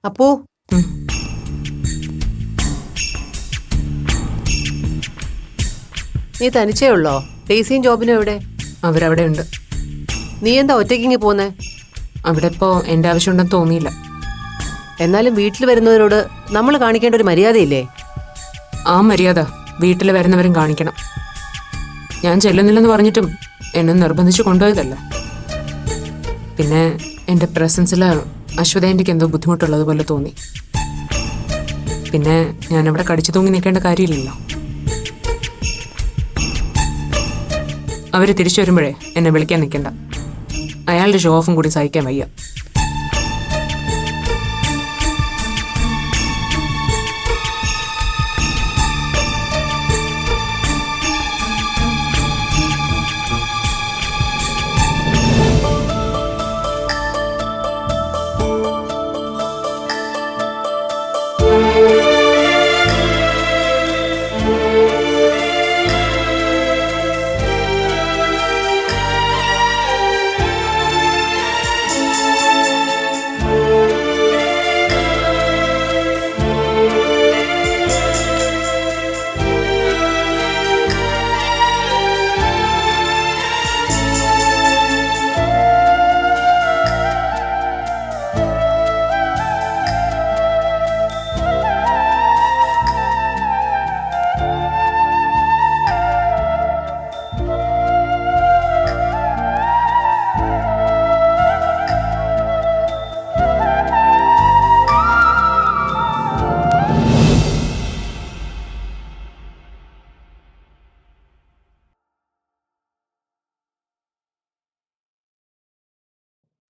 അപ്പോ നീ തനിച്ചേ ഉള്ളോ? ഡെയ്സിയും ജോബിനും എവിടെ? അവരവിടെ ഉണ്ട്. നീ എന്താ ഒറ്റയ്ക്കിങ്ങി പോന്നേ? അവിടെ ഇപ്പോ എന്റെ ആവശ്യമുണ്ടെന്ന് തോന്നിയില്ല. എന്നാലും വീട്ടിൽ വരുന്നവരോട് നമ്മൾ കാണിക്കേണ്ട ഒരു മര്യാദയില്ലേ? ആ മര്യാദ വീട്ടിൽ വരുന്നവരും കാണിക്കണം. ഞാൻ ചെല്ലുന്നില്ലെന്ന് പറഞ്ഞിട്ടും എന്നെ നിർബന്ധിച്ച് കൊണ്ടുപോയതല്ല. പിന്നെ എന്റെ പ്രസൻസിൽ അശ്വതേന്റെക്ക് എന്തോ ബുദ്ധിമുട്ടുള്ളതുപോലെ തോന്നി. പിന്നെ ഞാനവിടെ കടിച്ചു തൂങ്ങി നിൽക്കേണ്ട കാര്യമില്ലല്ലോ. അവര് തിരിച്ചു വരുമ്പോഴേ എന്നെ വിളിക്കാൻ നിൽക്കണ്ട. അയാളുടെ ഷോ ഓഫും കൂടി സഹിക്കാൻ വയ്യ.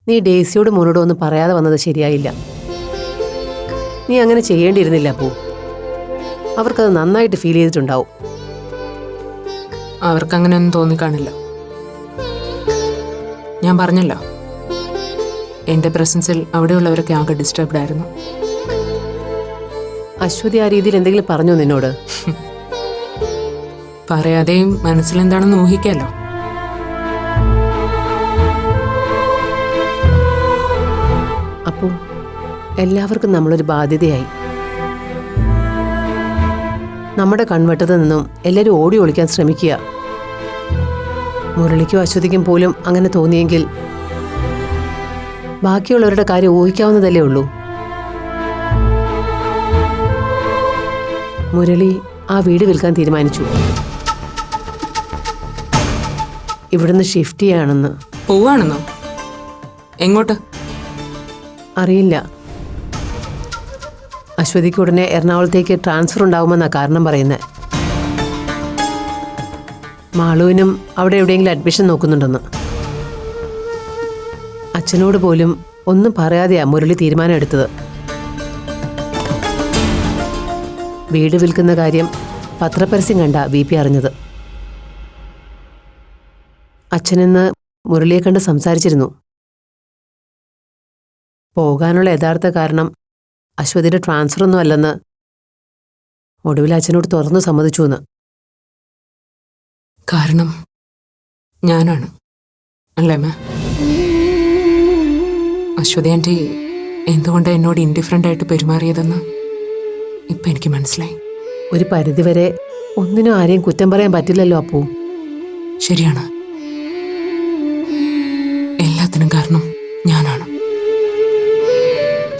നീ ഡെയ്സിയോട് മോനോട് ഒന്നും പറയാതെ വന്നത് ശരിയായില്ല. നീ അങ്ങനെ ചെയ്യേണ്ടിയിരുന്നില്ല അപ്പോ. അവർക്കത് നന്നായിട്ട് ഫീൽ ചെയ്തിട്ടുണ്ടാവും. അവർക്കങ്ങനെയൊന്നും തോന്നിക്കാണില്ല. ഞാൻ പറഞ്ഞല്ലോ, എന്റെ പ്രസൻസിൽ അവിടെയുള്ളവരൊക്കെ ആകെ ഡിസ്റ്റർബ്ഡ് ആയിരുന്നു. അശ്വതി ആ രീതിയിൽ എന്തെങ്കിലും പറഞ്ഞോ നിന്നോട്? പറയാതെയും മനസ്സിലെന്താണെന്ന് ഊഹിക്കാലോ. അപ്പോ എല്ലാവർക്കും നമ്മളൊരു ബാധ്യതയായി. നമ്മുടെ കൺവെട്ടത്ത് നിന്നും എല്ലാവരും ഓടി ഒളിക്കാൻ ശ്രമിക്കുക. മുരളിക്കും അശ്വതിക്കും പോലും അങ്ങനെ തോന്നിയെങ്കിൽ ബാക്കിയുള്ളവരുടെ കാര്യം ഊഹിക്കാവുന്നതല്ലേ ഉള്ളൂ. മുരളി ആ വീട് വിൽക്കാൻ തീരുമാനിച്ചു. ഇവിടുന്ന് ഷിഫ്റ്റ് ചെയ്യാണെന്ന്. പോവാണെന്നോ? എങ്ങോട്ട്? അറിയില്ല. അശ്വതിക്ക് ഉടനെ എറണാകുളത്തേക്ക് ട്രാൻസ്ഫർ ഉണ്ടാവുമെന്നാ കാരണം പറയുന്നത്. മാളുവിനും അവിടെ എവിടെയെങ്കിലും അഡ്മിഷൻ നോക്കുന്നുണ്ടെന്ന്. അച്ഛനോട് പോലും ഒന്നും പറയാതെയാ മുരളി തീരുമാനം എടുത്തത്. വീട് വിൽക്കുന്ന കാര്യം പത്രപരസ്യം കണ്ട VP അറിഞ്ഞത്. അച്ഛനിന്ന് മുരളിയെ കണ്ട് സംസാരിച്ചിരുന്നു. പോകാനുള്ള യഥാർത്ഥ കാരണം അശ്വതിയുടെ ട്രാൻസ്ഫർ ഒന്നും അല്ലെന്ന് ഒടുവിൽ അച്ഛനോട് തുറന്നു സമ്മതിച്ചു എന്ന്. കാരണം ഞാനാണ് അല്ലേ അമ്മ? അശ്വതി ആൻറ്റി എന്തുകൊണ്ട് എന്നോട് ഇൻഡിഫറൻ്റ് ആയിട്ട് പെരുമാറിയതെന്ന് ഇപ്പം എനിക്ക് മനസ്സിലായി. ഒരു പരിധിവരെ ഒന്നിനും ആരെയും കുറ്റം പറയാൻ പറ്റില്ലല്ലോ അപ്പൂ. ശരിയാണ്. എല്ലാത്തിനും കാരണം ഞാനാണ്.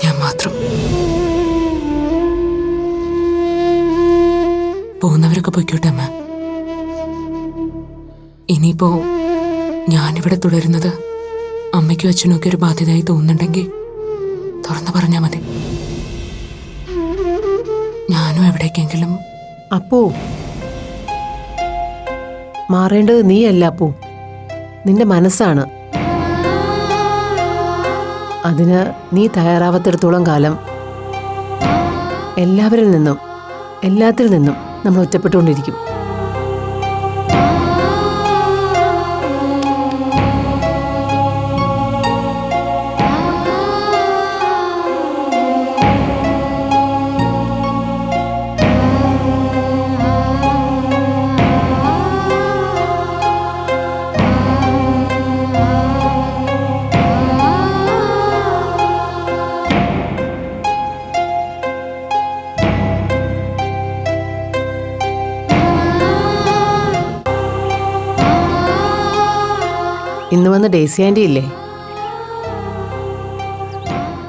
ഞാൻ മാത്രം. പോകുന്നവരൊക്കെ പൊയ്ക്കോട്ടെ അമ്മ. ഇനിയിപ്പോ ഞാനിവിടെ തുടരുന്നത് അമ്മയ്ക്കും അച്ഛനും ഒക്കെ ഒരു ബാധ്യതയായി തോന്നുന്നുണ്ടെങ്കിൽ തുറന്നു പറഞ്ഞാൽ മതി. ഞാനും എവിടേക്കെങ്കിലും. അപ്പൂ, മാറേണ്ടത് നീയല്ല അപ്പൂ, നിന്റെ മനസ്സാണ്. അതിന് നീ തയ്യാറാവാത്തിടത്തോളം കാലം എല്ലാവരിൽ നിന്നും എല്ലാത്തിൽ നിന്നും നമ്മൾ ഒറ്റപ്പെട്ടുകൊണ്ടിരിക്കും. ഇന്ന് വന്ന ഡേസി ആൻറ്റി ഇല്ലേ?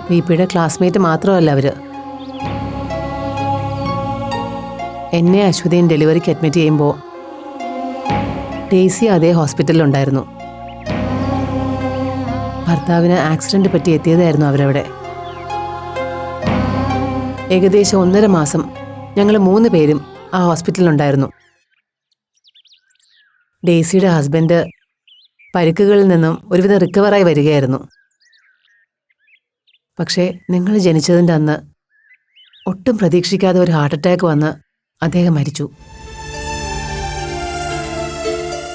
വിപിയുടെ ക്ലാസ്മേറ്റ് മാത്രമല്ല അവര്. എന്നെ അശ്വതിയും ഡെലിവറിക്ക് അഡ്മിറ്റ് ചെയ്യുമ്പോൾ ഡേസി അതേ ഹോസ്പിറ്റലിലുണ്ടായിരുന്നു. ഭർത്താവിന് ആക്സിഡന്റ് പറ്റി എത്തിയതായിരുന്നു അവരവിടെ. ഏകദേശം 1.5 മാസം ഞങ്ങൾ 3 പേരും ആ ഹോസ്പിറ്റലിലുണ്ടായിരുന്നു. ഡേസിയുടെ ഹസ്ബൻഡ് പരിക്കുകളിൽ നിന്നും ഒരുവിധം റിക്കവറായി വരികയായിരുന്നു. പക്ഷേ നിങ്ങൾ ജനിച്ചതിൻ്റെ അന്ന് ഒട്ടും പ്രതീക്ഷിക്കാതെ ഒരു ഹാർട്ട് അറ്റാക്ക് വന്ന് അദ്ദേഹം മരിച്ചു.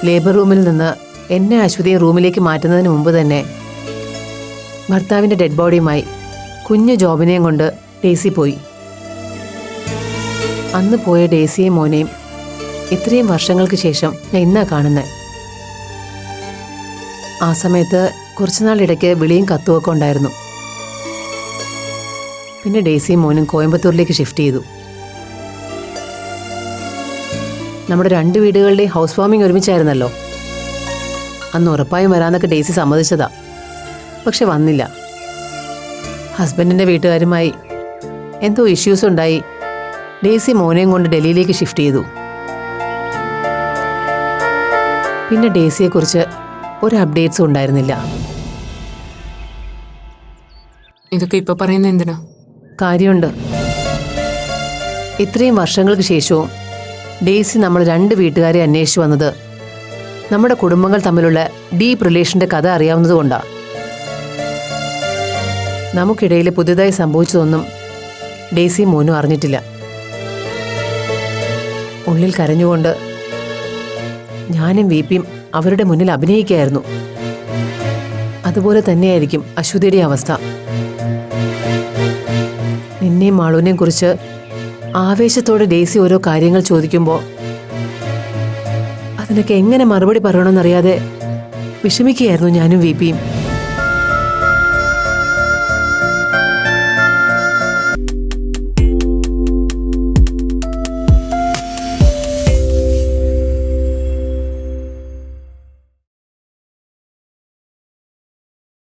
ലേബർ റൂമിൽ നിന്ന് എന്നെ അശ്വതിയെ റൂമിലേക്ക് മാറ്റുന്നതിന് മുമ്പ് തന്നെ ഭർത്താവിൻ്റെ ഡെഡ് ബോഡിയുമായി കുഞ്ഞു ജോബിനെയും കൊണ്ട് ഡേസി പോയി. അന്ന് പോയ ഡേസിയെയും മോനെയും ഇത്രയും വർഷങ്ങൾക്ക് ശേഷം ഞാൻ ഇന്നാ കാണുന്നത്. ആ സമയത്ത് കുറച്ചുനാളിടയ്ക്ക് വിളിയും കത്തുമൊക്കെ ഉണ്ടായിരുന്നു. പിന്നെ ഡേസിയും മോനും കോയമ്പത്തൂരിലേക്ക് ഷിഫ്റ്റ് ചെയ്തു. നമ്മുടെ 2 വീടുകളുടെയും ഹൗസ് വാമിംഗ് ഒരുമിച്ചായിരുന്നല്ലോ. അന്ന് ഉറപ്പായും വരാന്നൊക്കെ ഡേസി സമ്മതിച്ചതാ. പക്ഷെ വന്നില്ല. ഹസ്ബൻഡിൻ്റെ വീട്ടുകാരുമായി എന്തോ ഇഷ്യൂസ് ഉണ്ടായി ഡേസി മോനെയും കൊണ്ട് ഡൽഹിയിലേക്ക് ഷിഫ്റ്റ് ചെയ്തു. പിന്നെ ഡേസിയെക്കുറിച്ച് ഒരു അപ്ഡേറ്റ്സും ഉണ്ടായിരുന്നില്ല. ഇതൊക്കെ ഇപ്പൊ പറയുന്നത് എന്തിനാ? കാര്യമുണ്ട്. ഇത്രയും വർഷങ്ങൾക്ക് ശേഷവും ഡേസി നമ്മൾ 2 വീട്ടുകാരെ അന്വേഷിച്ചു വന്നത് നമ്മുടെ കുടുംബങ്ങൾ തമ്മിലുള്ള ഡീപ്പ് റിലേഷന്റെ കഥ അറിയാവുന്നതുകൊണ്ടാണ്. നമുക്കിടയിൽ പുതുതായി സംഭവിച്ചതൊന്നും ഡേസി മോനും അറിഞ്ഞിട്ടില്ല. ഉള്ളിൽ കരഞ്ഞുകൊണ്ട് ഞാനും വിപിയും അവരുടെ മുന്നിൽ അഭിനയിക്കുകയായിരുന്നു. അതുപോലെ തന്നെയായിരിക്കും അശ്വതിയുടെ അവസ്ഥ. നിന്നെയും മാളുവിനെയും കുറിച്ച് ആവേശത്തോടെ ഡേസി ഓരോ കാര്യങ്ങൾ ചോദിക്കുമ്പോൾ അതിനൊക്കെ എങ്ങനെ മറുപടി പറയണമെന്നറിയാതെ വിഷമിക്കുകയായിരുന്നു ഞാനും വിപിയും.